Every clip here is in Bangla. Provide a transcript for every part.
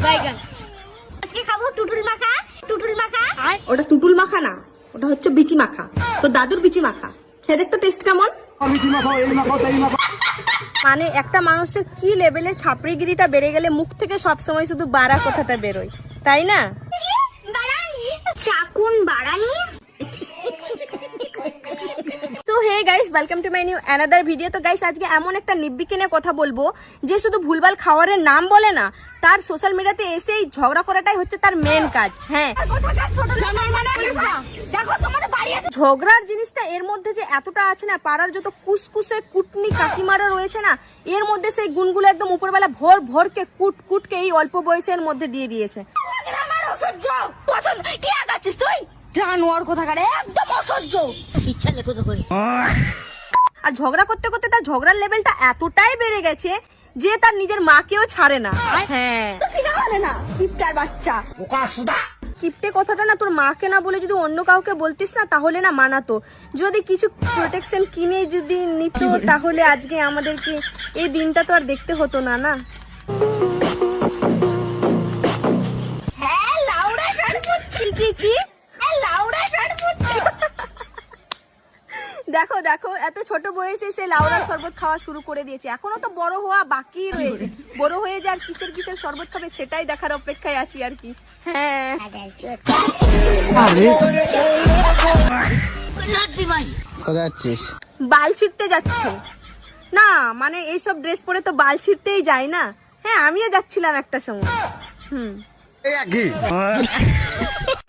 বাইগান। আজকে খাবো টুটুল মাখা। টুটুল মাখা ওটা টুটুল মাখা না, ওটা হচ্ছে বিচি মাখা। তো দাদুর বিচি মাখা খেয়ে দেখতো টেস্ট কেমন। মানে একটা মানুষের কি লেভেলের ছাপড়িগিরিটা বেড়ে গেলে মুখ থেকে সবসময় শুধু বাড়া কথাটা বেরোয়, তাই না? বাড়ানি চাকুন বাড়ানি। তো hey guys, welcome to my new another video. তো গাইস, আজকে এমন একটা নিব্বিকে নিয়ে কথা বলবো যে শুধু ভুলভাল খাবারের নাম বলে না, তার সোশ্যাল মিডিয়াতে এসেই ঝগড়া করাটাই হচ্ছে তার মেন কাজ। হ্যাঁ, ঝগড়ার জিনিসটা এর মধ্যে যে এতটা আছে না, পাড়ার যত কুসকুসে কুটনি কাকিমারা রয়েছে না, এর মধ্যে সেই গুণগুলো একদম উপরবেলা ভোর ভোরকে কুট কুটকে এই অল্প বয়সের মধ্যে দিয়ে দিয়েছে। জানোয়ার কোথাকার, একদম অসহ্য। ইচ্ছা লেখো তো কই। আর ঝগড়া করতে করতে তার ঝগড়ার লেভেলটা এতটাই বেড়ে গেছে যে তার নিজের মাকেও ছাড়ে না। হ্যাঁ, বাচ্চা কিপটে কথাটা না তোর মাকে না বলে যদি অন্য কাউকে বলতিস না, তাহলে না মানাতো। যদি কিছু প্রোটেকশন কিনে যদি নিত, তাহলে আজকে আমাদেরকে এই দিনটা তো আর দেখতে হতো না। না হ্যাঁ, লাউড়া শাড়ি পরছি। কি হ্যাঁ, লাউড়া শাড়ি পরছি। দেখো দেখো, এত ছোট বয়সে সে লাউড়ার শরবত খাওয়া শুরু করে দিয়েছে। এখনো তো বড় হওয়া বাকি রয়েছে। বড় হয়ে যার কিসের কিসের শরবত খাবে সেটাই দেখার অপেক্ষায় আছি আর কি। হ্যাঁ, বাল ছিঁড়তে যাচ্ছে না, মানে এইসব ড্রেস পরে তো বাল ছিঁড়তেই যায় না। হ্যাঁ, আমিও যাচ্ছিলাম একটা সময়।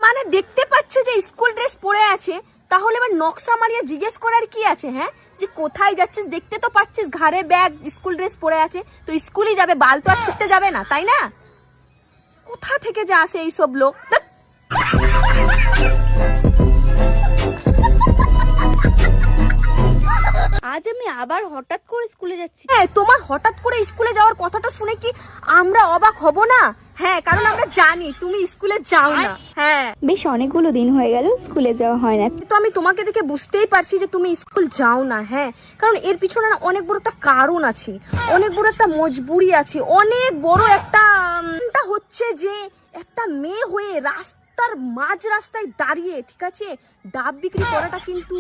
মানে দেখতে পাচ্ছে যে স্কুল ড্রেস পরে আছে, তাহলে এবার নকশা মারিয়া জিজ্ঞেস করার কি আছে? হ্যাঁ, যে কোথায় যাচ্ছিস, দেখতে তো পাচ্ছিস ঘাড়ে ব্যাগ, স্কুল ড্রেস পরে আছে, তো স্কুলই যাবে, বাল তো আর ছিঁড়তে যাবে না, তাই না? কোথা থেকে যে আসে এইসব লোক। আজ আমি আবার হঠাৎ করে স্কুলে যাচ্ছি। হ্যাঁ, তোমার হঠাৎ করে স্কুলে যাওয়ার কথাটা শুনে কি আমরা অবাক হব না? হ্যাঁ, কারণ আমরা জানি তুমি স্কুলে যাও না। হ্যাঁ, বেশ অনেকগুলো দিন হয়ে গেল স্কুলে যাওয়া হয় না। তো আমি তোমাকে দেখে বুঝতেই পারছি যে তুমি স্কুল যাও না। হ্যাঁ, কারণ এর পিছনে না অনেক বড় একটা কারণ আছে, অনেক বড় একটা মজবুরি আছে, অনেক বড় একটা হচ্ছে যে একটা মেয়ে হয়ে রাস্তার মাঝ রাস্তায় দাঁড়িয়ে, ঠিক আছে, ডাব বিক্রি করাটা কিন্তু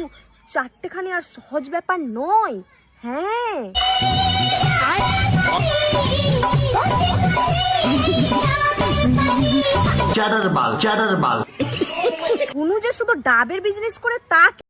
চারটেখানি আর সহজ ব্যাপার নয়। হ্যাঁ, চ্যাটার বাল উনু যে শুধু ডাবের বিজনেস করে তা